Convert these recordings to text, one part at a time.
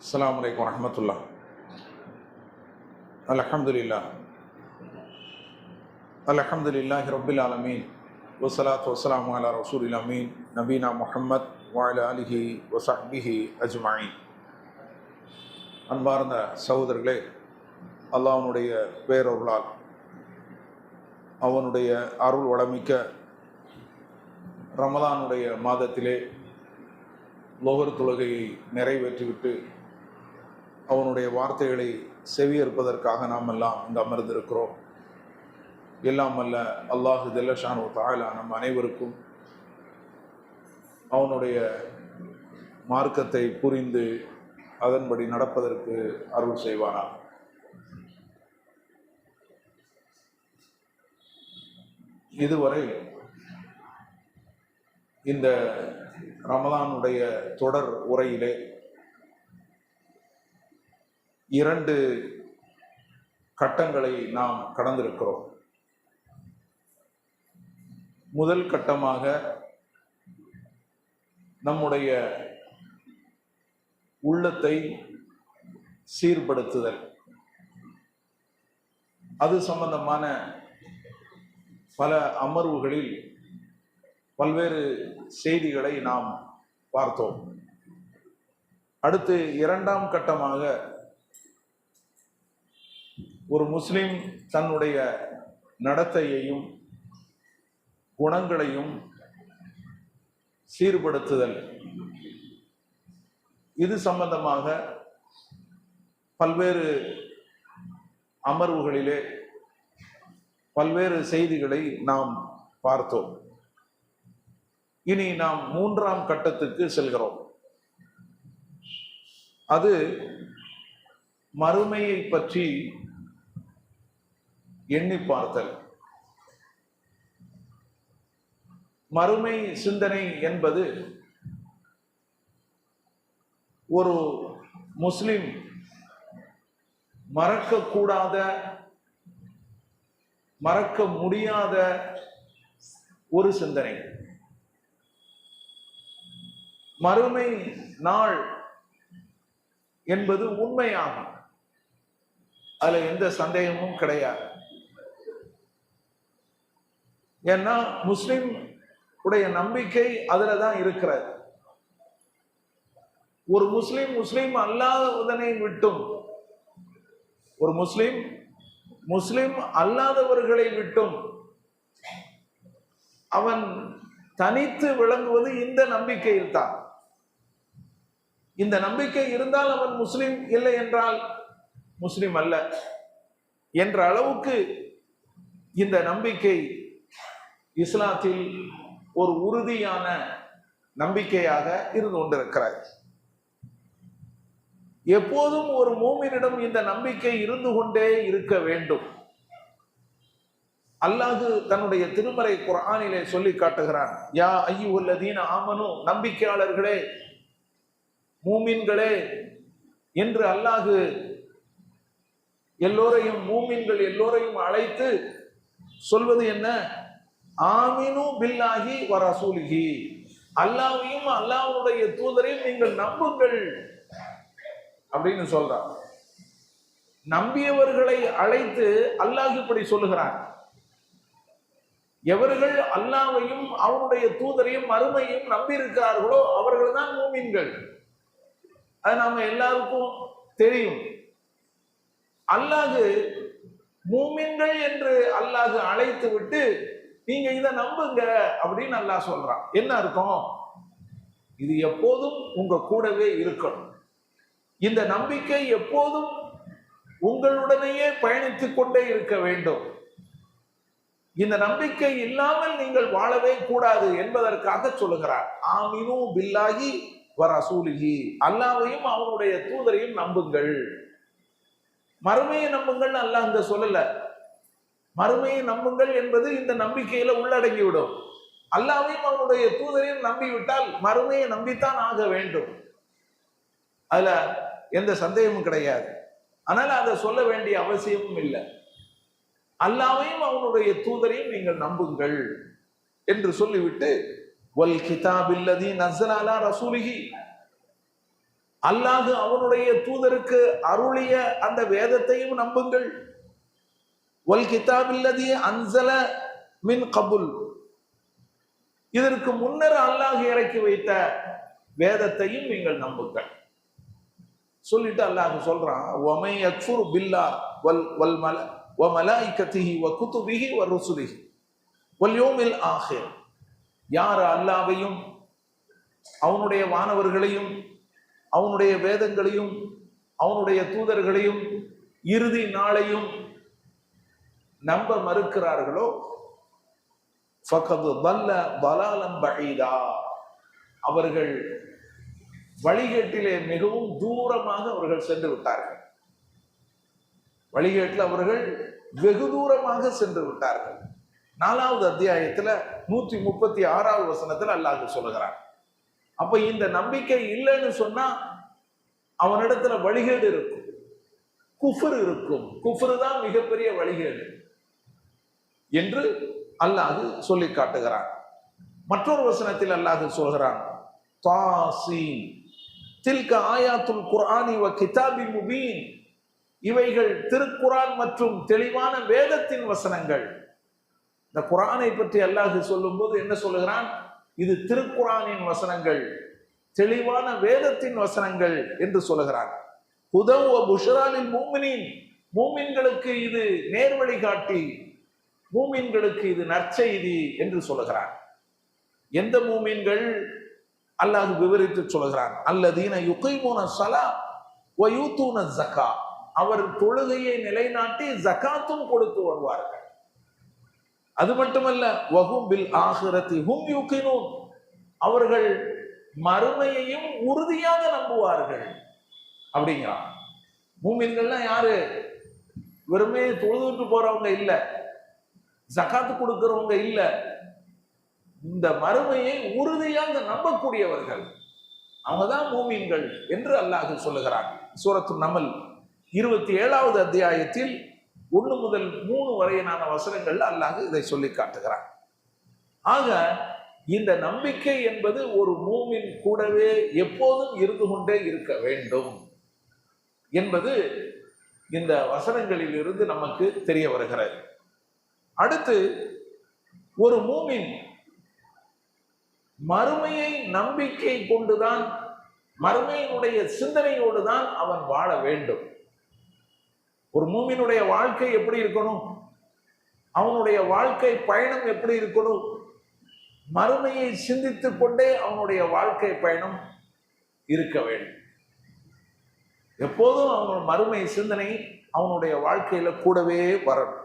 அஸ்ஸலாமு அலைக்கும் வரஹ்மத்துல்லாஹ். அல்ஹம்துலில்லாஹ் அல்ஹம்துலில்லாஹி ரப்பில் ஆலமீன் வஸ்ஸலாத்து வஸ்ஸலாமு அலா ரசூலில் அமீன் நபீனா முஹம்மத் வ அலா ஆலிஹி வ ஸஹ்பிஹி அஜ்மஈன். அன்பார்ந்த சகோதரர்களே, அல்லாஹ்வுடைய பேரருளால் அவனுடைய அருள் வளமிக்க ரமலானுடைய மாதத்திலே லோகர் தொழுகையை நிறைவேற்றிவிட்டு அவனுடைய வார்த்தைகளை செவியேற்பதற்காக நாம் எல்லாம் இங்கு அமர்ந்திருக்கிறோம். எல்லாம் அல்ல அல்லாஹு ஜல்லஷானு தஆலா நம் அனைவருக்கும் அவனுடைய மார்க்கத்தை புரிந்து அதன்படி நடப்பதற்கு அருள் செய்வானாக. இதுவரை இந்த ரமலானுடைய தொடர் உரையிலே 2 கட்டங்களை நாம் கடந்திருக்கிறோம். முதல் கட்டமாக நம்முடைய உள்ளத்தை சீர்படுத்துதல், அது சம்பந்தமான பல அமர்வுகளில் பல்வேறு செய்திகளை நாம் பார்த்தோம். அடுத்து 2ஆம் கட்டமாக ஒரு முஸ்லிம் தன்னுடைய நடத்தையையும் குணங்களையும் சீர்படுத்துதல், இது சம்பந்தமாக பல்வேறு அமர்வுகளிலே பல்வேறு செய்திகளை நாம் பார்த்தோம். இனி நாம் 3ஆம் கட்டத்துக்கு செல்கிறோம். அது மறுமையை பற்றி எண்ணி பார்த்தல். மறுமை சிந்தனை என்பது ஒரு முஸ்லிம் மறக்கக்கூடாத, மறக்க முடியாத ஒரு சிந்தனை. மறுமை நாள் என்பது உண்மையாகும், அதுல எந்த சந்தேகமும் கிடையாது. ஏன்னா முஸ்லிம் உடைய நம்பிக்கை அதுல தான் இருக்கிறது. ஒரு முஸ்லிம் அல்லாதவனை விட்டும், ஒரு முஸ்லிம் அல்லாதவர்களை விட்டும் அவன் தனித்து விளங்குவது இந்த நம்பிக்கையில் தான். இந்த நம்பிக்கை இருந்தால் அவன் முஸ்லிம், இல்லை என்றால் முஸ்லிம் அல்ல என்ற அளவுக்கு இந்த நம்பிக்கை இஸ்லாத்தில் ஒரு உறுதியான நம்பிக்கையாக இருந்து கொண்டிருக்கிறது. எப்போதும் ஒரு மூமினிடம் இந்த நம்பிக்கை இருந்து கொண்டே இருக்க வேண்டும். அல்லாஹ் தன்னுடைய திருமறை குர்ஆனிலே சொல்லி காட்டுகிறான், யா அய்யுஹல்லதீன ஆமனு, நம்பிக்கையாளர்களே, மூமின்களே என்று அல்லாஹ் எல்லோரையும், மூமின்கள் எல்லோரையும் அழைத்து சொல்வது என்ன? ஆமினு பில்லாஹி வ ரசூலிஹி, அல்லாஹ்வையும் அல்லாஹ்வுடைய தூதரையும் நீங்கள் நம்புங்கள் அப்படின்னு சொல்றான். நம்பியவர்களை அழைத்து அல்லாஹ் இப்படி சொல்லுகிறான். எவர்கள் அல்லாஹ்வையும் அவனுடைய தூதரையும் மறுமையும் நம்பி இருக்கிறார்களோ அவர்கள் தான் மூமின்கள். அது நாம எல்லாருக்கும் தெரியும். அல்லாஹ் மூமின்கள் என்று அல்லாஹ் அழைத்து விட்டு நீங்க இதை நம்புங்க அப்படின்னு அல்லாஹ் சொல்றான். என்ன அர்த்தம்? இது எப்போதும் உங்க கூடவே இருக்கணும். இந்த நம்பிக்கை எப்போதும் உங்களுடனேயே பயணித்துக் கொண்டே இருக்க வேண்டும். இந்த நம்பிக்கை இல்லாமல் நீங்கள் வாழவே கூடாது என்பதற்காக சொல்லுகிறார். ஆமினு பில்லாஹி வ ரசூலிஹி, அல்லாஹ்வையும் அவனுடைய தூதரையும் நம்புங்கள். மறுமையை நம்புங்கள் அல்லாஹ் இங்க சொல்லல. மறுமையை நம்புங்கள் என்பது இந்த நம்பிக்கையில உள்ளடங்கிவிடும். அல்லாஹ்வையும் அவனுடைய தூதரையும் நம்பிவிட்டால் மறுமையை நம்பித்தான் ஆக வேண்டும், அதுல எந்த சந்தேகமும் கிடையாது. ஆனால் அதை சொல்ல வேண்டிய அவசியமும் இல்லை. அல்லாஹ்வையும் அவனுடைய தூதரையும் நீங்கள் நம்புங்கள் என்று சொல்லிவிட்டு வல் கிதாபில்லதி நஸ்ஸல அலா ரசூலிஹி, அல்லாஹ் அவனுடைய தூதருக்கு அருளிய அந்த வேதத்தையும் நம்புங்கள். வல் கிதாபில்லதி அன்ஸல மின் கபுல், இதற்கு முன்னர் அல்லாஹ் இறக்கி வைத்த வேதத்தையும் நீங்கள் நம்புங்கள். சொல்லிட்டு அல்லாஹ் சொல்றான், வமை யக்ஃபுரு பில்லாஹ் வல் மலாயிகத்திஹி வ குதுபிஹி வ ருசுலிஹி வல் யௌமில் ஆகிர், யார் அல்லாஹ்வையும் அவனுடைய வானவர்களையும் அவனுடைய வேதங்களையும் அவனுடைய தூதர்களையும் இறுதி நாளையும் நம்ப மறுக்கிறார்களோ ஃபகத் ضل ضلالا بعيدا, அவர்கள் வழிகேட்டிலே மிகவும் தூரமாக அவர்கள் சென்று விட்டார்கள். வழிகேட்டில் அவர்கள் வெகு தூரமாக சென்று விட்டார்கள். 4வது அத்தியாயத்துல 136வது வசனத்துல அல்லாஹ் சொல்லுகிறான். அப்ப இந்த நம்பிக்கை இல்லைன்னு சொன்னா அவனிடத்துல வழிகேடு இருக்கும், குஃப்ர் இருக்கும். குஃப்ர் தான் மிகப்பெரிய வழிகேடு என்று அல்லாஹ் சொல்லி காட்டுகிறான். மற்றொரு வசனத்தில் அல்லாஹ் சொல்கிறான், தாசீன் தில்க ஆயாத்துல் குர்ஆனி வ கிதாபின் முபீன், இவைகள் திருக்குர்ஆன் மற்றும் தெளிவான வேதத்தின் வசனங்கள். இந்த குர்ஆனை பற்றி அல்லாஹ் சொல்லும் போது என்ன சொல்லுகிறான்? இது திருக்குர்ஆனின் வசனங்கள், தெளிவான வேதத்தின் வசனங்கள் என்று சொல்லுகிறான். ஹுதவ் வ புஷ்ரா லில் முஃமினீன், மூமின்களுக்கு இது நேர்வழி காட்டி, மூமின்களுக்கு இது நற்செய்தி என்று சொல்லுகிறான். எந்த மூமின்கள்? அல்லாஹ் விவரித்து சொல்லுகிறான், அல்லதீன யுகீமூன ஸலா வ யூதூன ஸக்கா, அவர் தொழுகையை நிலைநாட்டி ஜகாத்தும் கொடுத்து வருவார்கள். அது மட்டுமல்ல, வஹும் பில் ஆகிரத்தி ஹும் யூகினூன், அவர்கள் மறுமையையும் உறுதியாக நம்புவார்கள் அப்படிங்கிறான். மூமின்கள்லாம் யாரு? வெறுமே தொழுதுட்டு போறவங்க இல்ல, ஜகாத்து கொடுக்கிறவங்க இல்ல, இந்த மறுமையை உறுதியாக நம்பக்கூடியவர்கள், அவங்கதான் மூமின்கள் என்று அல்லாஹ் சொல்லுகிறான். சூரத்து நமல் 27வது அத்தியாயத்தில் 1 முதல் 3 வரையிலான வசனங்கள் அல்லாஹ் இதை சொல்லி காட்டுகிறான். ஆக இந்த நம்பிக்கை என்பது ஒரு மூமின் கூடவே எப்போதும் இருந்து கொண்டே இருக்க வேண்டும் என்பது இந்த வசனங்களில் இருந்து நமக்கு தெரிய வருகிறது. அடுத்து, ஒரு மூமின் மறுமையை நம்பிக்கை கொண்டுதான், மறுமையினுடைய சிந்தனையோடு தான் அவன் வாழ வேண்டும். ஒரு மூமினுடைய வாழ்க்கை எப்படி இருக்கணும்? அவனுடைய வாழ்க்கை பயணம் எப்படி இருக்கணும்? மறுமையை சிந்தித்துக் கொண்டே அவனுடைய வாழ்க்கை பயணம் இருக்க வேண்டும். எப்போதும் அவனோட மறுமை சிந்தனை அவனுடைய வாழ்க்கையில கூடவே வரணும்.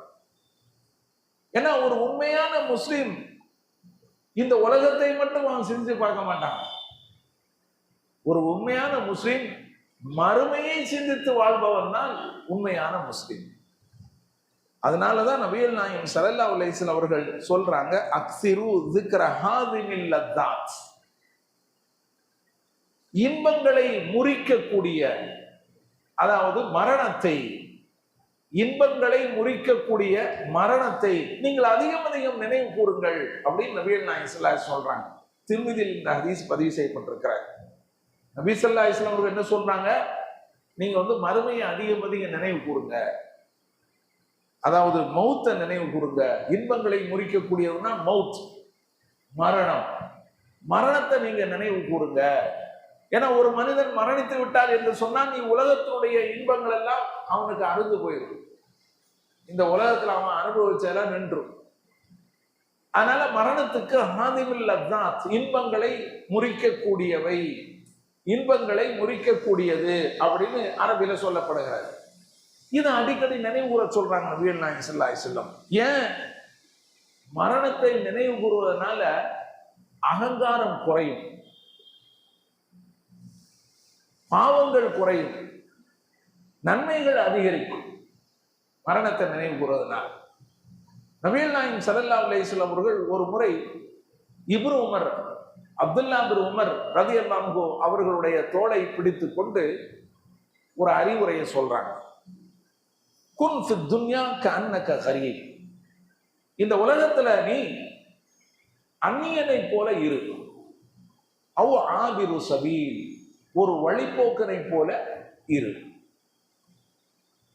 ஏன்னா ஒரு உண்மையான முஸ்லிம் இந்த உலகத்தை மட்டும் அவன் சிந்திச்சு பார்க்க மாட்டான். ஒரு உண்மையான முஸ்லிம் மறுமையை சிந்தித்து வாழ்பவன் தான் உண்மையான முஸ்லிம். அதனாலதான் நபிகள் நாயகம் ஸல்லல்லாஹு அலைஹி வஸல்லம் அவர்கள் சொல்றாங்க, அக்ஸிரு ஸிக்ர ஹாதிமில் லத்தாத், இன்பங்களை முறிக்கக்கூடிய, அதாவது மரணத்தை, இன்பங்களை முறிக்கக்கூடிய மரணத்தை நீங்கள் அதிகம் அதிகம் நினைவு கூறுங்கள் அப்படின்னு நபிகள் நாயகம் ஸல்லல்லாஹு அலைஹி வஸல்லம் சொல்றாங்க. திர்மிதியில் இந்த ஹதீஸ் பதிவு செய்யப்பட்டிருக்கிறார். நபி ஸல்லல்லாஹு அலைஹி வஸல்லம் அவர்கள் என்ன சொல்றாங்க? நீங்க மறுமையை அதிகம் அதிகம் நினைவு கூறுங்க, அதாவது மௌத்தை நினைவு கூறுங்க. இன்பங்களை முறிக்கக்கூடியதுன்னா மௌத், மரணம். மரணத்தை நீங்க நினைவு கூறுங்க. ஏன்னா ஒரு மனிதன் மரணித்து விட்டால் என்று சொன்னால் நீ உலகத்தினுடைய இன்பங்கள் எல்லாம் அவனுக்கு அறுந்து போயிடும். இந்த உலகத்துல அவன் அனுபவிச்செல்லாம் நின்றும். அதனால மரணத்துக்கு ஹாதிமில் லத்தாத், இன்பங்களை முறிக்கக்கூடியவை, இன்பங்களை முறிக்கக்கூடியது அப்படின்னு அரபில சொல்லப்படுகிறது. இதை அடிக்கடி நினைவு கூற சொல்றாங்க நபிகள் நாயகம் ஸல்லல்லாஹு அலைஹி வஸல்லம். ஏன்? மரணத்தை நினைவு கூறுவதனால அகங்காரம் குறையும், பாவங்கள் குறையும், நன்மைகள் அதிகரிக்கும். மரணத்தை நினைவு கூறுவதனால நபிகள் நாயகம் ஸல்லல்லாஹு அலைஹி வஸல்லம் அவர்கள் ஒரு முறை இப்னு உமர், அப்துல்லா பின் உமர் ரலியல்லாஹு அன்ஹு அவர்களுடைய தோளை பிடித்து கொண்டு ஒரு அறிவுரையை சொல்றாங்க. குன் ஃபித் துன்யா கஅன்னக கரீப், இந்த உலகத்துல நீ அந்நியனை போல இரு. அவ் ஆபிரு சபீல், ஒரு வழிபோக்கனை போல இரு.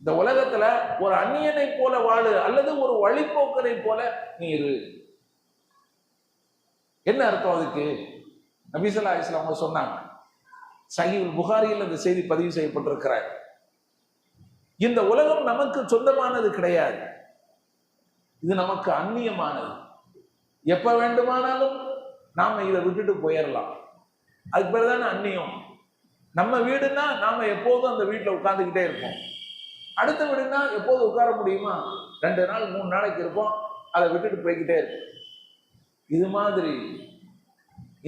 இந்த உலகத்துல ஒரு அந்நியனை போல வாழு அல்லது ஒரு வழிபோக்கனை போல நீ இரு. என்ன அர்த்தம் அதுக்கு? நபி ஸல்லல்லாஹு அலைஹி வஸல்லம் சொன்னாங்க, சஹீஹுல் புகாரியில் இந்த செய்தி பதிவு செய்யப்பட்டிருக்கிறார். இந்த உலகம் நமக்கு சொந்தமானது கிடையாது, இது நமக்கு அந்நியமானது. எப்ப வேண்டுமானாலும் நாம இதை விட்டுட்டு போயிடலாம். அதுக்கு பேர் தானே அந்நியம். நம்ம வீடுன்னா நாம எப்போதும் அந்த வீட்டில் உட்கார்ந்துக்கிட்டே இருப்போம். அடுத்த வீடுன்னா எப்போது உட்கார முடியுமா? 2 நாள் 3 நாளைக்கு இருப்போம், அதை விட்டுட்டு போய்கிட்டே இருப்போம். இது மாதிரி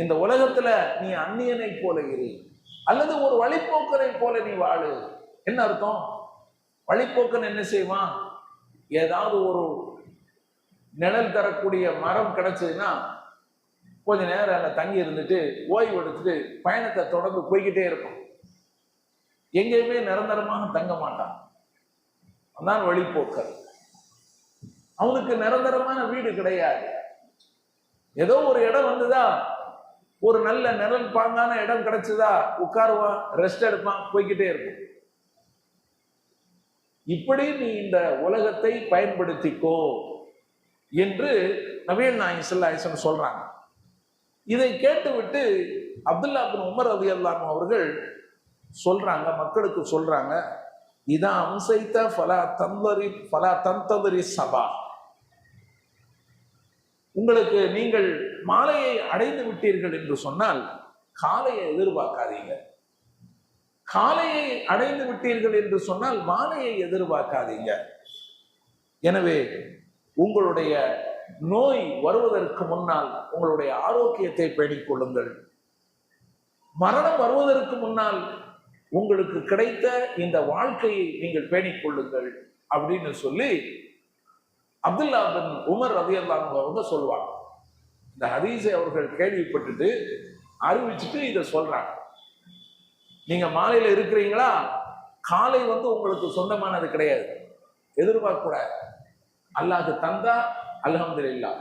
இந்த உலகத்துல நீ அந்நியனை போல இரு அல்லது ஒரு வழிபோக்கனை போல நீ வாழு. என்ன அர்த்தம்? வழிபோக்கன் என்ன செய்வான்? ஏதாவது ஒரு நிழல் தரக்கூடிய மரம் கிடைச்சதுன்னா கொஞ்ச நேரம் அதில் தங்கி இருந்துட்டு ஓய்வு எடுத்துட்டு பயணத்தை தொடர்ந்து போய்கிட்டே இருக்கும். எங்கேயுமே நிரந்தரமாக தங்க மாட்டான். அதான் வழிபோக்கன். அவனுக்கு நிரந்தரமான வீடு கிடையாது. ஏதோ ஒரு இடம் வந்துதா, ஒரு நல்ல நிழல் பாங்கான இடம் கிடைச்சதா, உட்காருவான், ரெஸ்ட் எடுப்பான், போய்கிட்டே இருக்கும். இப்படி நீ இந்த உலகத்தை பயன்படுத்திக்கோ என்று நபிகள் நாயகம் ஸல்லல்லாஹு அலைஹி வஸல்லம் சொல்றாங்க. இதை கேட்டுவிட்டு அப்துல்லா பின் உமர் ரலியல்லாஹு அன்ஹு அவர்கள் சொல்றாங்க, மக்களுக்கு சொல்றாங்க, இதா அம்சைத ஃபலா தந்தரி சபா. உங்களுக்கு நீங்கள் மாலையை அடைந்து விட்டீர்கள் என்று சொன்னால் காலையை எதிர்பார்க்காதீங்க. காலையை அடைந்து விட்டீர்கள் என்று சொன்னால் மாலையை எதிர்பார்க்காதீங்க. எனவே உங்களுடைய நோய் வருவதற்கு முன்னால் உங்களுடைய ஆரோக்கியத்தை பேணிக் கொள்ளுங்கள். மரணம் வருவதற்கு முன்னால் உங்களுக்கு கிடைத்த இந்த வாழ்க்கையை நீங்கள் பேணிக் கொள்ளுங்கள் அப்படின்னு சொல்லி அப்துல்லா பின் உமர் ரலியல்லாஹு அன்ஹு அவங்க சொல்லுவாங்க. இந்த ஹதீஸை அவர்கள் கேள்விப்பட்டுட்டு அறிவிச்சுட்டு இதை சொல்றாங்க. நீங்க மாலையில இருக்கிறீங்களா, காலை உங்களுக்கு சொந்தமானது கிடையாது, எதிர்பார்க்க கூடாது. அல்லாஹ் தந்தா அல்ஹம்துலில்லாஹ்,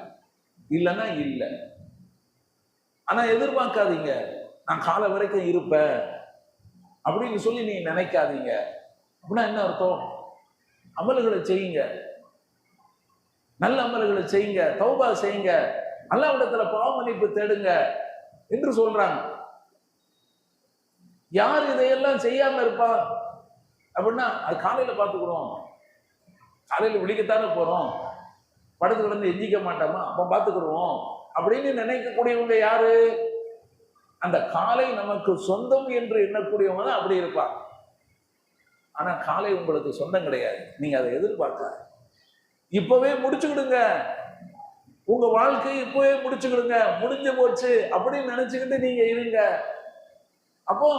இல்லைன்னா இல்லை. ஆனா எதிர்பார்க்காதீங்க நான் காலை வரைக்கும் இருப்பேன் அப்படின்னு சொல்லி நீ நினைக்காதீங்க. அப்படின்னா என்ன அர்த்தம்? அமல்களை செய்யுங்க, நல்ல அமல்களை செய்யுங்க, தௌபா செய்யுங்க, அல்லாஹ்விடத்துல பாவ மன்னிப்பு தேடுங்க என்று சொல்றாங்க. யார் இதையெல்லாம் செய்யாம இருப்பா அப்படின்னா அது காலையில பார்த்துக்கிறோம், காலையில விழிக்கத்தானே போறோம், படுத்து கிடந்து எஞ்சிக்க மாட்டோமா, அப்ப பார்த்துக்கிடுவோம் அப்படின்னு நினைக்கக்கூடியவங்க யாரு? அந்த காலை நமக்கு சொந்தம் என்று எண்ணக்கூடியவங்க தான் அப்படி இருப்பாங்க. ஆனா காலை உங்களுக்கு சொந்தம் கிடையாது, நீங்க அதை எதிர்பார்க்க. இப்பவே முடிச்சுக்கிடுங்க, உங்க வாழ்க்கையை இப்பவே முடிச்சுக்கிடுங்க, முடிஞ்சு போச்சு அப்படின்னு நினைச்சுக்கிட்டு நீங்க இருங்க. அப்போ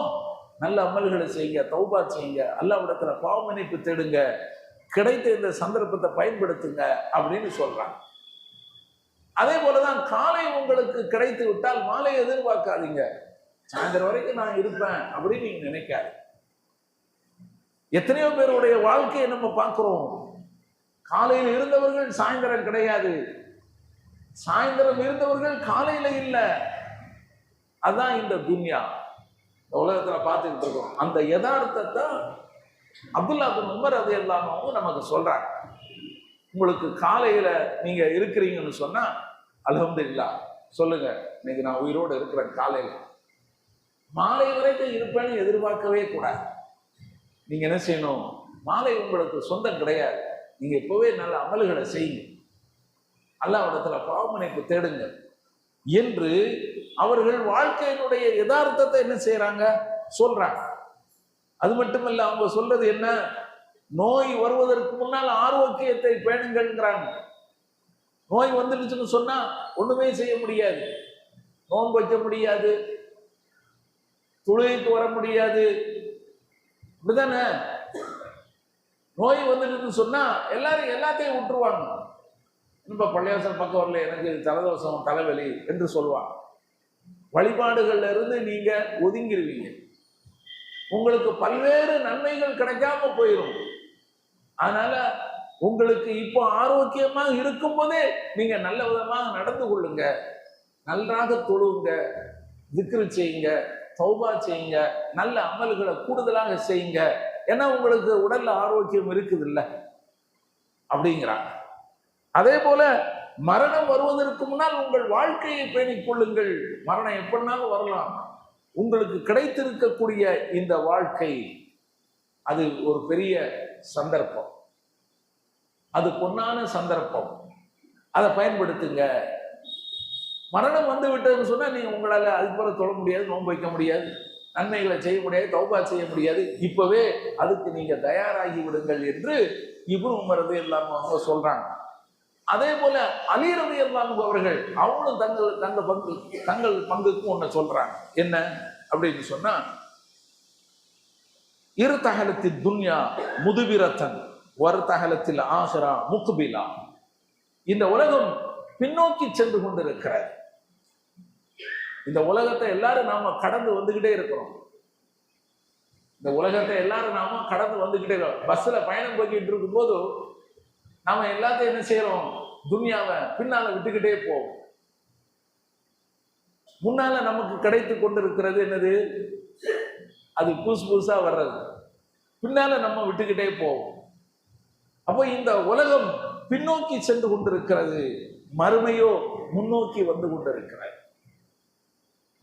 நல்ல அமல்களை செய்யுங்க, தௌபா செய்யுங்க, அல்லாஹ்விடத்துல பாவ மன்னிப்பு தேடுங்க, கிடைத்த இந்த சந்தர்ப்பத்தை பயன்படுத்துங்க அப்படின்னு சொல்றாங்க. அதே போலதான் காலை உங்களுக்கு கிடைத்து விட்டால் மாலை எதிர்பார்க்காதீங்க. சாயந்தரம் வரைக்கும் நான் இருப்பேன் அப்படின்னு நீங்க நினைக்காது. எத்தனையோ பேருடைய வாழ்க்கையை நம்ம பார்க்கிறோம். காலையில் இருந்தவர்கள் சாயந்தரம் கிடையாது, சாயந்தரம் இருந்தவர்கள் காலையில இல்லை. அதான் இந்த துன்யா, இந்த உலகத்துல பார்த்துக்கிட்டு இருக்கோம். அந்த யதார்த்தத்தை அப்துல்லா பின் உமர் ரலியல்லாஹு அன்ஹு நமக்கு சொல்றாங்க. உங்களுக்கு காலையில நீங்க இருக்கிறீங்கன்னு சொன்னா அல்ஹம்துலில்லாஹ் சொல்லுங்க, இன்னைக்கு நான் உயிரோடு இருக்கிறேன். காலையில மாலை வரைக்கும் இருப்பேன்னு எதிர்பார்க்கவே கூடாது. நீங்க என்ன செய்யணும்? மாலை உங்களுக்கு சொந்தம் கிடையாது, நீங்க இப்பவே நல்ல அமல்களை செய்யுங்க, அல்லாஹ்விடத்துல பாவ மன்னிப்பு தேடுங்க என்று அவர்கள் வாழ்க்கையினுடைய யதார்த்தத்தை என்ன செய்யறாங்க? சொல்றாங்க. அது மட்டுமல்ல, அவங்க சொல்றது என்ன? நோய் வருவதற்கு முன்னால் ஆரோக்கியத்தை பேணுங்கள்ங்கிறாங்க. நோய் வந்துடுச்சுன்னு சொன்னா ஒண்ணுமே செய்ய முடியாது, நோன்பு வைக்க முடியாது, தொழுகைக்கு வர முடியாது, அப்படிதானே? நோய் வந்துடுச்சுன்னு சொன்னா எல்லாரும் எல்லாத்தையும் விட்டுருவாங்க. இப்ப பள்ளியாசல் பக்கம் வரல, எனக்கு தலைதோஷம் தலைவலி என்று சொல்லுவாங்க. வழிபாடுகள்ல இருந்து நீங்க ஒதுங்கிடுவீங்க, உங்களுக்கு பல்வேறு நன்மைகள் கிடைக்காம போயிடும். அதனால உங்களுக்கு இப்போ ஆரோக்கியமாக இருக்கும் போதே நீங்க நல்ல விதமாக நடந்து கொள்ளுங்க, நன்றாக தொழுங்க, திக்ரு செய்யுங்க, தௌபா செய்யுங்க, நல்ல அமல்களை கூடுதலாக செய்யுங்க, ஏன்னா உங்களுக்கு உடல்ல ஆரோக்கியம் இருக்குது இல்ல அப்படிங்கிறாங்க. அதே போல மரணம் வருவதற்கு முன்னால் உங்கள் வாழ்க்கையை பேணிக் கொள்ளுங்கள். மரணம் எப்படினாலும் வரலாம். உங்களுக்கு கிடைத்திருக்கக்கூடிய இந்த வாழ்க்கை அது ஒரு பெரிய சந்தர்ப்பம், அது பொன்னான சந்தர்ப்பம். அதை பயன்படுத்துங்க. மரணம் வந்து விட்டதுன்னு சொன்னா நீங்க உங்களால அதுக்கு பிறகு தொழ முடியாது, நோன்பு வைக்க முடியாது, நன்மைகளை செய்ய முடியாது, தௌபா செய்ய முடியாது. இப்பவே அதுக்கு நீங்க தயாராகி விடுங்கள் என்று இப்னு உமர் ரலியல்லாஹு அன்ஹு சொல்றாங்க. அதே போல அலி ரலியல்லாஹு அன்ஹு அவர்கள் அவங்களும் தங்கள் பங்குக்கு ஒண்ணு சொல்றாங்க. என்ன அப்படின்னு சொன்னா, இரு தகலத்தில் துன்யா முதுபிரத்தன் ஒரு தகலத்தில் ஆஹிரா முக்பிலா. இந்த உலகம் பின்னோக்கி சென்று கொண்டிருக்கிறது. இந்த உலகத்தை எல்லாரும் நாம கடந்து வந்துகிட்டே இருக்கிறோம். இந்த உலகத்தை எல்லாரும் நாம கடந்து வந்துகிட்டே இருக்கோம். பஸ்ல பயணம் போய்கிட்டு இருக்கும் போது நாம எல்லாத்தையும் என்ன செய்யறோம், துன்யாவை பின்னால விட்டுக்கிட்டே போவோம். முன்னால நமக்கு கிடைத்து கொண்டிருக்கிறது என்னது, அது புதுசா வர்றது, பின்னால நம்ம விட்டுக்கிட்டே போவோம். அப்போ இந்த உலகம் பின்னோக்கி சென்று கொண்டிருக்கிறது, மறுமையோ முன்னோக்கி வந்து கொண்டிருக்கிறது.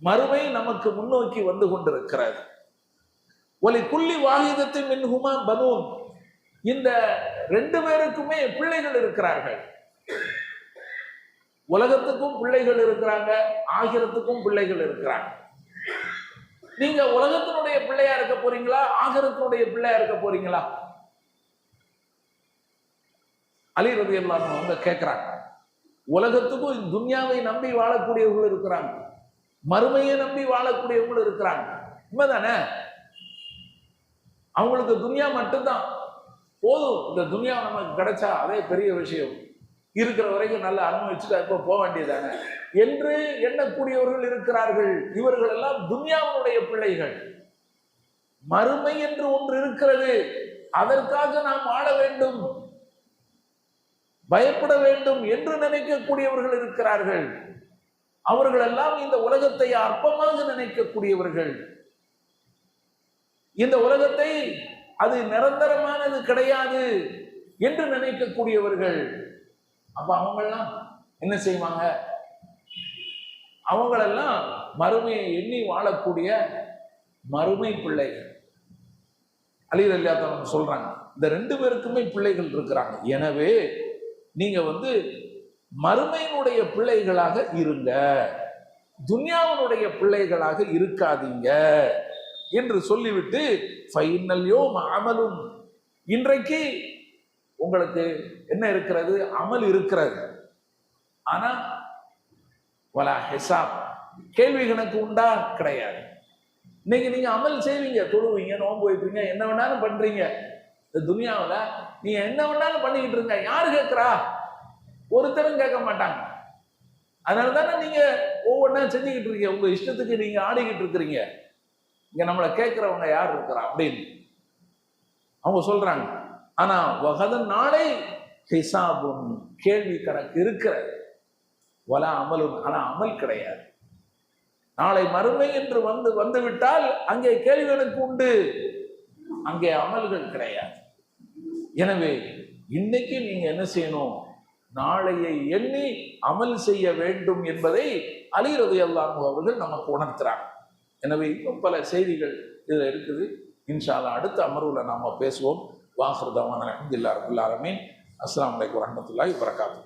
மறுமை நமக்கு முன்னோக்கி வந்து கொண்டிருக்கிறது. ஒலி குள்ளி வாகிதத்தை மின்ஹுமா பனூன். இந்த ரெண்டு பேருக்குமே பிள்ளைகள் இருக்கிறார்கள். உலகத்துக்கும் பிள்ளைகள் இருக்கிறாங்க, ஆகிரத்துக்கும் பிள்ளைகள் இருக்கிறாங்க. நீங்க உலகத்தினுடைய பிள்ளையா இருக்க போறீங்களா, ஆகிரத்தினுடைய பிள்ளையா இருக்க போறீங்களா? அலி ரலியல்லாஹு அன்ஹு அவங்க கேட்கிறாங்க. உலகத்துக்கும் துன்யாவை நம்பி வாழக்கூடியவர்கள் இருக்கிறாங்க, மறுமையை நம்பி வாழக்கூடியவர்கள் இருக்கிறாங்க. உண்மைதானே? அவங்களுக்கு துன்யா மட்டும்தான் போதும். இந்த துன்யா நமக்கு கிடைச்சா அதே பெரிய விஷயம், இருக்கிற வரைக்கும் நல்லா அனுபவிச்சுட்டு இப்போ போக வேண்டியதானே என்று எண்ணக்கூடியவர்கள் இருக்கிறார்கள். இவர்கள் எல்லாம் துன்யாவுடைய பிள்ளைகள். மறுமை என்று ஒன்று இருக்கிறது, அதற்காக நாம் வாழ வேண்டும், பயப்பட வேண்டும் என்று நினைக்கக்கூடியவர்கள் இருக்கிறார்கள். அவர்கள் எல்லாம் இந்த உலகத்தை அற்பமாக நினைக்கக்கூடியவர்கள். இந்த உலகத்தை அது நிரந்தரமானது கிடையாது என்று நினைக்கக்கூடியவர்கள். அப்ப அவங்கெல்லாம் என்ன செய்வாங்க? அவங்களெல்லாம் மறுமையை எண்ணி வாழக்கூடிய மறுமை பிள்ளைகள். அலி ரலியல்லாஹு அன்ஹு சொல்றாங்க, இந்த ரெண்டு பேருக்குமே பிள்ளைகள் இருக்கிறாங்க. எனவே நீங்க மறுமையினுடைய பிள்ளைகளாக இருங்க, துன்யாவினுடைய பிள்ளைகளாக இருக்காதீங்க என்று சொல்லிவிட்டு, ஃபைனல் யௌம அமலும், இன்றைக்கு உங்களுக்கு என்ன இருக்கிறது, அமல் இருக்கிறது. ஆனா வலா ஹிசாப், கேள்வி கணக்கு உண்டா, கிடையாது. இன்னைக்கு நீங்க அமல் செய்வீங்க, தொழுவீங்க, நோன்பு வைப்பீங்க, என்ன வேணாலும் பண்றீங்க. இந்த துன்யாவில் நீங்க என்ன வேணாலும் பண்ணிக்கிட்டு இருங்க, யாரு கேட்கிறா? ஒருத்தரும் கேட்க மாட்டாங்க. அதனால தானே நீங்க ஒவ்வொன்றா செஞ்சுக்கிட்டு இருக்கீங்க, உங்க இஷ்டத்துக்கு நீங்க ஆடிக்கிட்டு இருக்கிறீங்க. இங்க நம்மளை கேட்கிறவங்க யார் இருக்கிறா அப்படின்னு அவங்க சொல்றாங்க. ஆனா வகதன் நாளை ஹிசாபும், கேள்வி கணக்கு இருக்கிறது. வலா அமலும், ஆனா அமல் கிடையாது. நாளை மறுமை என்று வந்துவிட்டால் அங்கே கேள்வி கணக்கு உண்டு, அங்கே அமல்கள் கிடையாது. எனவே இன்னைக்கு நீங்க என்ன செய்யணும், நாளையை எண்ணி அமல் செய்ய வேண்டும் என்பதை அலி ரலியல்லாஹு அன்ஹு அவர்கள் நமக்கு உணர்த்துறாங்க. எனவே இன்னும் பல செய்திகள் இதுல இருக்குது. இன்ஷா அல்லாஹ் அடுத்த அமர்வுல நாம பேசுவோம். வாஹிர் தவானா அல்ஹம்துலில்லாஹி ரப்பில் ஆலமீன். அஸ்ஸலாமு அலைக்கும் வரஹ்மத்துல்லாஹி வபரகாத்துஹு.